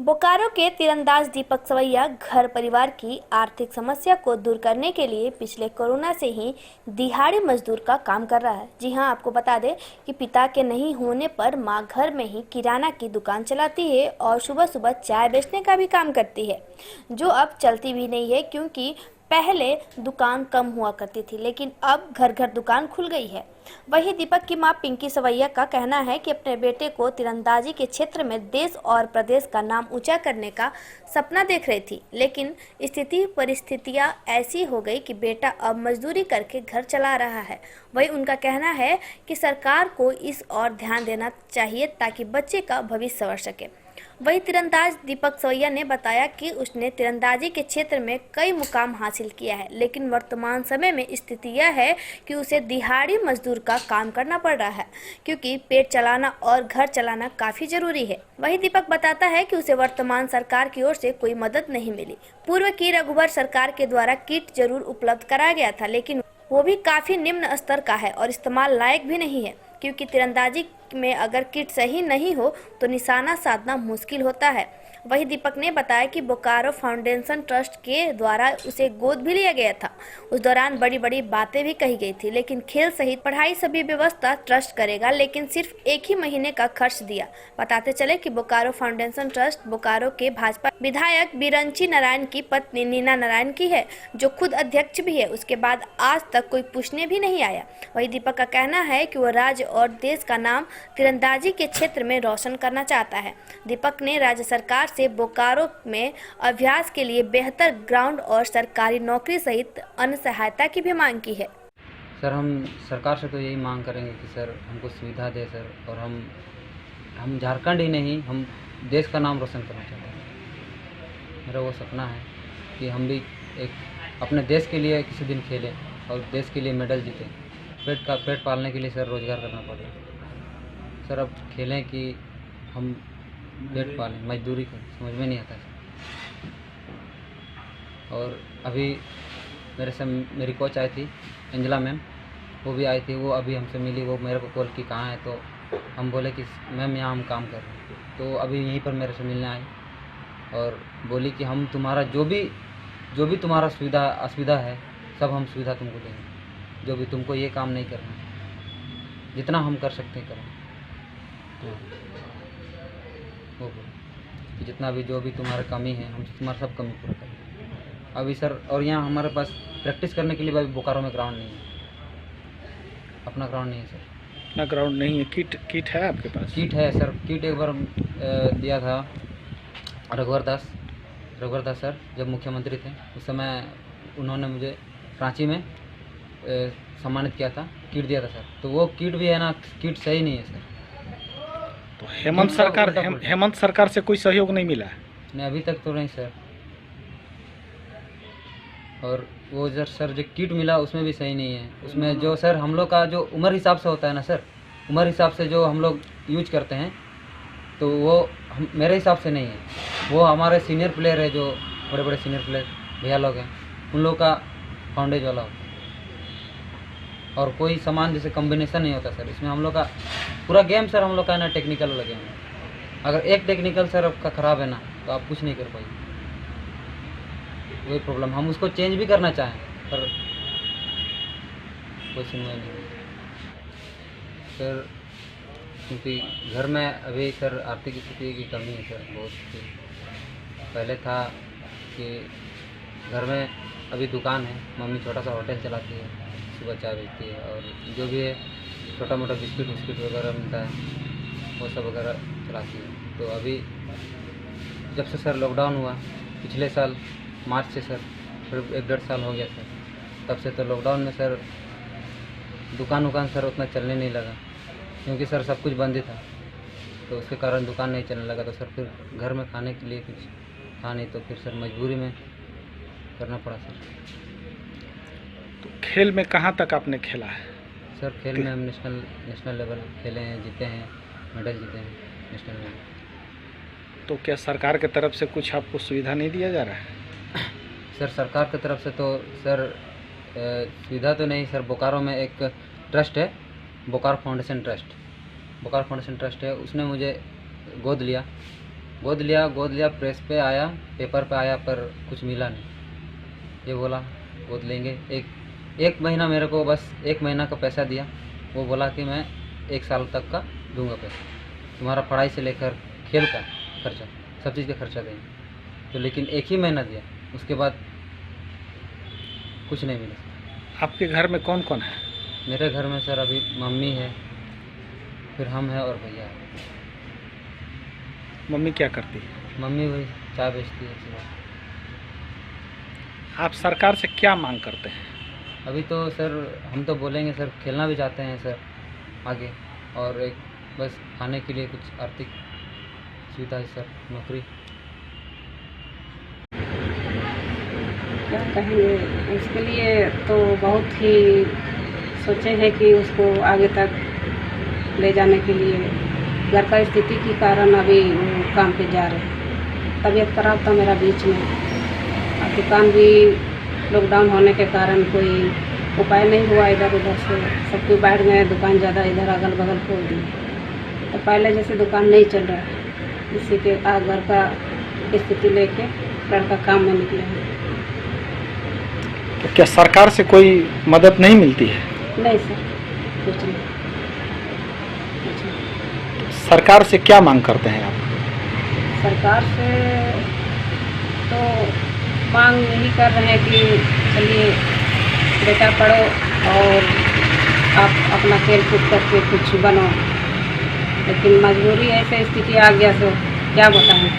बोकारो के तीरंदाज दीपक सवैया घर परिवार की आर्थिक समस्या को दूर करने के लिए पिछले कोरोना से ही दिहाड़ी मजदूर का काम कर रहा है। जी हां, आपको बता दें कि पिता के नहीं होने पर मां घर में ही किराना की दुकान चलाती है और सुबह सुबह चाय बेचने का भी काम करती है, जो अब चलती भी नहीं है क्योंकि पहले दुकान कम हुआ करती थी, लेकिन अब घर घर दुकान खुल गई है। वहीं दीपक की मां पिंकी सवैया का कहना है कि अपने बेटे को तीरंदाजी के क्षेत्र में देश और प्रदेश का नाम ऊंचा करने का सपना देख रही थी, लेकिन परिस्थितियां ऐसी हो गई कि बेटा अब मजदूरी करके घर चला रहा है। वहीं उनका कहना है कि सरकार को इस ओर ध्यान देना चाहिए ताकि बच्चे का भविष्य संवर सके। वहीं तीरंदाज दीपक सवैया ने बताया कि उसने तीरंदाजी के क्षेत्र में कई मुकाम हासिल किया है, लेकिन वर्तमान समय में स्थिति यह है कि उसे दिहाड़ी मजदूर का काम करना पड़ रहा है क्योंकि पेट चलाना और घर चलाना काफी जरूरी है। वहीं दीपक बताता है कि उसे वर्तमान सरकार की ओर से कोई मदद नहीं मिली। पूर्व की रघुवर सरकार के द्वारा किट जरूर उपलब्ध कराया गया था, लेकिन वो भी काफी निम्न स्तर का है और इस्तेमाल लायक भी नहीं है क्योंकि तीरंदाजी में अगर किट सही नहीं हो तो निशाना साधना मुश्किल होता है। वही दीपक ने बताया कि बोकारो फाउंडेशन ट्रस्ट के द्वारा उसे गोद भी लिया गया था। उस दौरान बड़ी बड़ी बातें भी कही गई थी, लेकिन खेल सहित पढ़ाई सभी व्यवस्था ट्रस्ट करेगा, लेकिन सिर्फ 1 ही महीने का खर्च दिया। बताते चले कि बोकारो फाउंडेशन ट्रस्ट बोकारो के भाजपा विधायक बिरंची नारायण की पत्नी नीना नारायण की है, जो खुद अध्यक्ष भी है। उसके बाद आज तक कोई पूछने भी नहीं आया। वही दीपक का कहना है कि वो राज्य और देश का नाम तीरंदाजी के क्षेत्र में रोशन करना चाहता है। दीपक ने राज्य सरकार से बोकारो में अभ्यास के लिए बेहतर ग्राउंड और सरकारी नौकरी सहित अन्य सहायता की भी मांग की है। सर, हम सरकार से तो यही मांग करेंगे कि सर हमको सुविधा दे सर, और हम झारखंड ही नहीं, हम देश का नाम रोशन करना चाहते हैं। मेरा वो सपना है कि हम भी एक अपने देश के लिए किसी दिन खेलें और देश के लिए मेडल जीतें। पेट पालने के लिए सर रोज़गार करना पड़ेगा। सर अब खेलें कि हम पेट पालें, मजदूरी करें, समझ में नहीं आता सर। और अभी मेरी कोच आई थी, एंजला मैम, वो भी आई थी। वो अभी हमसे मिली, वो मेरे को कॉल की कहाँ है, तो हम बोले कि मैम यहाँ हम काम कर रहे हैं। तो अभी यहीं पर मेरे से मिलने आई और बोली कि हम तुम्हारा जो भी तुम्हारा असुविधा है, सब हम सुविधा तुमको देंगे। जो भी तुमको ये काम नहीं करना है, जितना हम कर सकते हैं करें। वो कि जितना भी जो भी तुम्हारा कमी है, हम तुम्हारा सब कमी पूरा करें अभी सर। और यहाँ हमारे पास प्रैक्टिस करने के लिए अभी बोकारो में ग्राउंड नहीं है, अपना ग्राउंड नहीं है सर। अपना ग्राउंड नहीं है। किट है आपके पास? किट है सर। किट एक बार दिया था रघुवर दास सर, जब मुख्यमंत्री थे उस समय उन्होंने मुझे रांची में सम्मानित किया था, किट दिया था सर। तो वो किट भी है ना, किट सही नहीं है सर। तो हेमंत सरकार से कोई सहयोग नहीं मिला? नहीं, अभी तक तो नहीं सर। और वो सर जो किट मिला उसमें भी सही नहीं है। उसमें जो सर हम लोग का जो उम्र हिसाब से होता है ना सर, उम्र हिसाब से जो हम लोग यूज करते हैं, तो वो मेरे हिसाब से नहीं है। वो हमारे सीनियर प्लेयर है, जो बड़े बड़े सीनियर प्लेयर भैया लोग हैं, उन लोग का फाउंडेज वाला होता है। और कोई सामान जैसे कॉम्बिनेशन नहीं होता सर इसमें। हम लोग का पूरा गेम सर, हम लोग का ना टेक्निकल वाला गेम है। अगर एक टेक्निकल सर आपका ख़राब है ना, तो आप कुछ नहीं कर पाएंगे। वही प्रॉब्लम, हम उसको चेंज भी करना चाहें पर कोई सुनवाई नहीं सर, क्योंकि घर में अभी सर आर्थिक स्थिति की कमी है सर बहुत। पहले था कि घर में अभी दुकान है, मम्मी छोटा सा होटल चलाती है, सुबह चाय बेचती है, और जो भी है छोटा मोटा बिस्किट वगैरह मिलता है वो सब वगैरह चलाती है। तो अभी जब से सर लॉकडाउन हुआ पिछले साल मार्च से सर, फिर 1-1.5 साल हो गया सर, तब से तो लॉकडाउन में सर दुकान सर उतना चलने नहीं लगा, क्योंकि सर सब कुछ बंद ही था। तो उसके कारण दुकान नहीं चलने लगा। तो सर फिर घर में खाने के लिए कुछ था नहीं, तो फिर सर मजबूरी में करना पड़ा सर। तो खेल में कहाँ तक आपने खेला है? सर खेल में हम नेशनल लेवल खेले हैं, जीते हैं, मेडल जीते हैं नेशनल लेवल। तो क्या सरकार की तरफ से कुछ आपको सुविधा नहीं दिया जा रहा है? सर सरकार की तरफ से तो सर सुविधा तो नहीं सर। बोकारो में एक ट्रस्ट है, बोकारो फाउंडेशन ट्रस्ट है, उसने मुझे गोद लिया गोद लिया, प्रेस पे आया, पेपर पे आया, पर कुछ मिला नहीं। ये बोला गोद लेंगे, एक महीना मेरे को बस 1 महीना का पैसा दिया। वो बोला कि मैं 1 साल तक का दूंगा पैसा, तुम्हारा पढ़ाई से लेकर खेल का खर्चा, सब चीज़ का खर्चा देंगे। तो लेकिन 1 ही महीना दिया, उसके बाद कुछ नहीं मिला। आपके घर में कौन कौन है? मेरे घर में सर अभी मम्मी है, फिर हम हैं और भैया है। मम्मी क्या करती है? मम्मी वही चाय बेचती है सुबह। आप सरकार से क्या मांग करते हैं? अभी तो सर हम तो बोलेंगे सर, खेलना भी चाहते हैं सर आगे, और एक बस खाने के लिए कुछ आर्थिक सुविधा है सर, नौकरी। क्या कहेंगे, उसके लिए तो बहुत ही सोचे हैं कि उसको आगे तक ले जाने के लिए घर का स्थिति के कारण अभी वो काम पे जा रहे हैं। तबीयत खराब था मेरा बीच में, और दुकान भी लॉकडाउन होने के कारण कोई उपाय नहीं हुआ, इधर उधर से सब कोई बैठ गए, दुकान ज़्यादा इधर अगल बगल खोल दी। तो पहले जैसे दुकान नहीं चल रहा है, इसी के घर का स्थिति लेके लड़का काम में निकले हैं। तो क्या सरकार से कोई मदद नहीं मिलती है? नहीं सर, कुछ नहीं। सरकार से क्या मांग करते हैं आप? सरकार से तो मांग यही कर रहे हैं कि चलिए बेटा पढ़ो और आप अपना खेल कूद करके कुछ बनो, लेकिन मजबूरी ऐसे स्थिति आ गया तो क्या बताएं।